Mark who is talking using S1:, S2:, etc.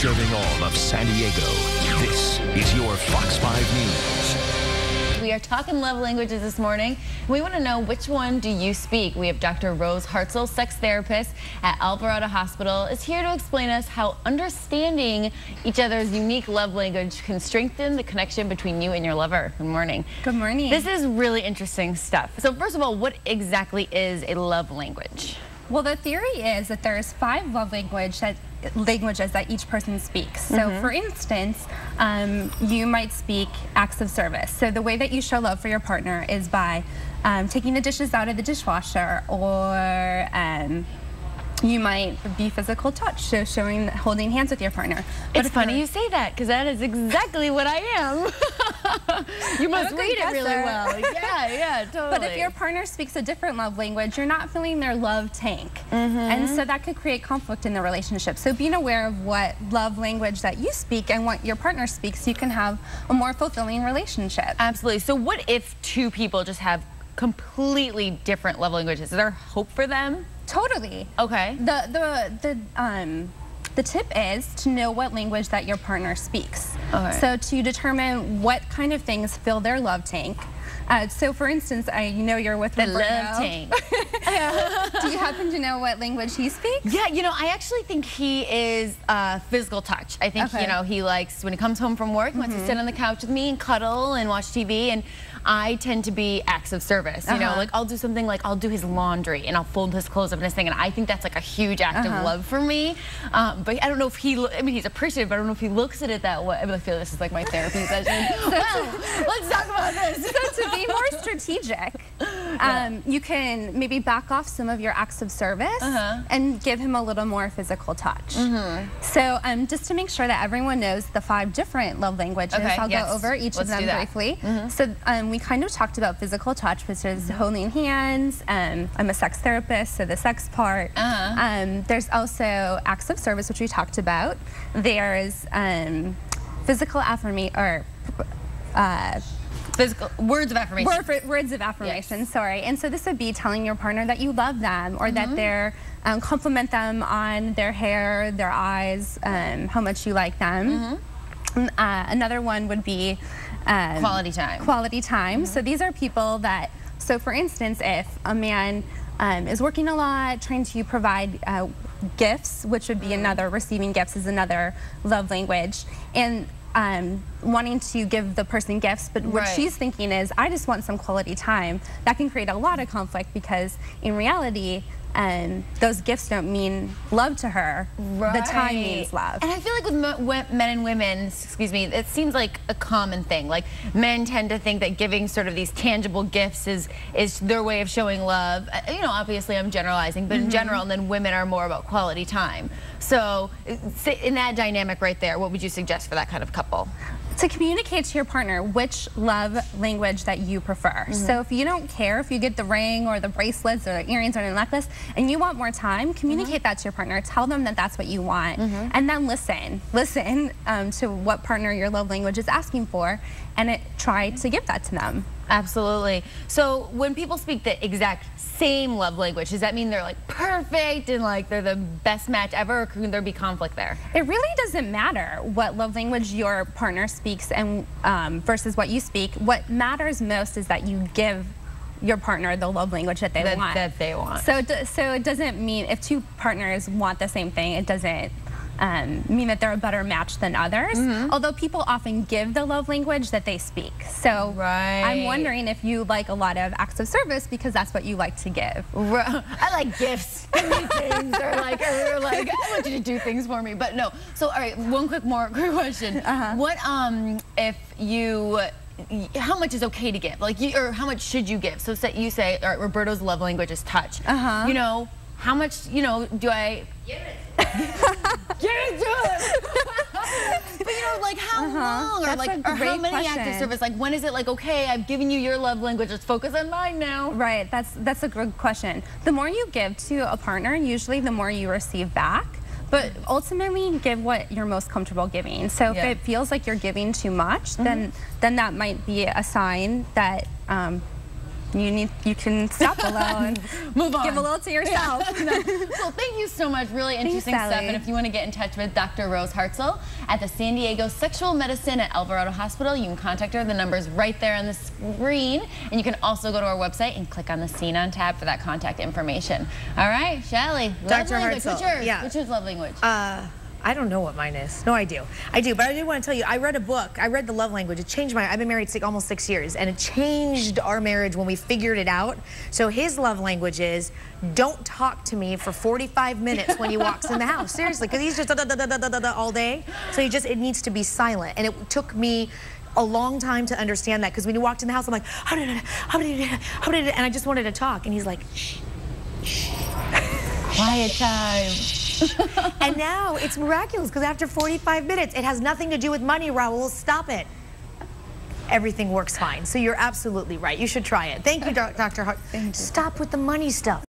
S1: Serving all of San Diego, this is your Fox 5 News.
S2: We are talking love languages this morning. We want to know, which one do you speak? We have Dr. Rose Hartzell, sex therapist at Alvarado Hospital, is here to explain us how understanding each other's unique love language can strengthen the connection between you and your lover. Good morning.
S3: Good morning.
S2: This is really interesting stuff. So first of all, what exactly is a love language?
S3: Well, the theory is that there's 5 love languages that each person speaks. So for instance, you might speak acts of service. So the way that you show love for your partner is by taking the dishes out of the dishwasher, or you might be physical touch, so holding hands with your partner.
S2: But it's funny you say that, because that is exactly what I am. You must read it really well. Yeah, totally.
S3: But if your partner speaks a different love language, you're not filling their love tank. And so that could create conflict in the relationship. So being aware of what love language that you speak and what your partner speaks, you can have a more fulfilling relationship.
S2: Absolutely. So what if 2 people just have completely different love languages? Is there hope for them?
S3: Totally.
S2: Okay.
S3: The tip is to know what language that your partner speaks.
S2: Okay.
S3: So to determine what kind of things fill their love tank. So for instance, I know you're with
S2: the
S3: Alvarado.
S2: love tank.
S3: Do you happen to know what language he speaks?
S2: Yeah, I actually think he is physical touch. I think, he likes, when he comes home from work, he wants to sit on the couch with me and cuddle and watch TV. And I tend to be acts of service. Like I'll do something like I'll do his laundry and I'll fold his clothes up in his thing. And I think that's like a huge act of love for me. But I don't know if he's appreciative, but I don't know if he looks at it that way. I feel this is like my therapy session. Well, let's talk about this.
S3: So to be more strategic, you can maybe back off some of your acts of service and give him a little more physical touch. So just to make sure that everyone knows the 5 different love languages, I'll go over each of them briefly. So we kind of talked about physical touch, which is holding hands. I'm a sex therapist, so the sex part. There's also acts of service, which we talked about. There's physical affirmation, or
S2: physical words of affirmation.
S3: Words of affirmation, sorry. And so this would be telling your partner that you love them, or that they're compliment them on their hair, their eyes, how much you like them. Another one would be
S2: quality time.
S3: Quality time. So these are people that, so for instance, if a man is working a lot, trying to provide gifts, which would be another, receiving gifts is another love language, and wanting to give the person gifts, but what she's thinking is, I just want some quality time, that can create a lot of conflict, because in reality, those gifts don't mean love to her. The time means love.
S2: And I feel like with men and women, excuse me, it seems like a common thing. Like, men tend to think that giving sort of these tangible gifts is their way of showing love. Obviously I'm generalizing, but in general, and then women are more about quality time. So in that dynamic right there, what would you suggest for that kind of couple?
S3: To communicate to your partner which love language that you prefer. So if you don't care if you get the ring or the bracelets or the earrings or the necklace, and you want more time, communicate that to your partner. Tell them that that's what you want, and then listen to what partner your love language is asking for, and try to give that to them.
S2: Absolutely. So when people speak the exact same love language, does that mean they're like perfect and like they're the best match ever, or can there be conflict there?
S3: It really doesn't matter what love language your partner speaks and versus what you speak. What matters most is that you give your partner the love language that they want.
S2: That they want.
S3: So it doesn't mean, if 2 partners want the same thing, it doesn't mean that they're a better match than others, although people often give the love language that they speak. So I'm wondering if you like a lot of acts of service because that's what you like to give.
S2: I like gifts. Give me things, or like I want you to do things for me. But no. So all right, one quick question. What if you, how much is okay to give? Like, or how much should you give? So you say, all right, Roberto's love language is touch. How much, do I give it? Give it to him. But like how long, or how many acts of service? Like, when is it like, okay, I've given you your love language, let's focus on mine now?
S3: Right, that's a good question. The more you give to a partner, usually the more you receive back. But ultimately, give what you're most comfortable giving. So if it feels like you're giving too much, then that might be a sign that you can stop a little and
S2: move on.
S3: Give a little to yourself.
S2: Yeah. Well, thank you so much. Really interesting stuff. And if you want to get in touch with Dr. Rose Hartzell at the San Diego Sexual Medicine at Alvarado Hospital, you can contact her. The number's right there on the screen. And you can also go to our website and click on the Scene On tab for that contact information. All right, Shelly.
S4: Dr.
S2: Hartzell. What's yours?
S4: Yeah.
S2: What's your love language?
S4: I don't know what mine is. No, I do. But I do want to tell you, I read a book. I read The Love Language. It changed I've been married almost 6 years, and it changed our marriage when we figured it out. So his love language is, don't talk to me for 45 minutes when he walks in the house. Seriously, because he's just da-da-da-da-da-da all day. So it needs to be silent. And it took me a long time to understand that, because when he walked in the house, I'm like, and I just wanted to talk. And he's like, shh, shh.
S2: Quiet time.
S4: And now it's miraculous, because after 45 minutes, it has nothing to do with money, Raul. Stop it. Everything works fine. So you're absolutely right. You should try it. Thank you, Dr. Hart. Stop with the money stuff.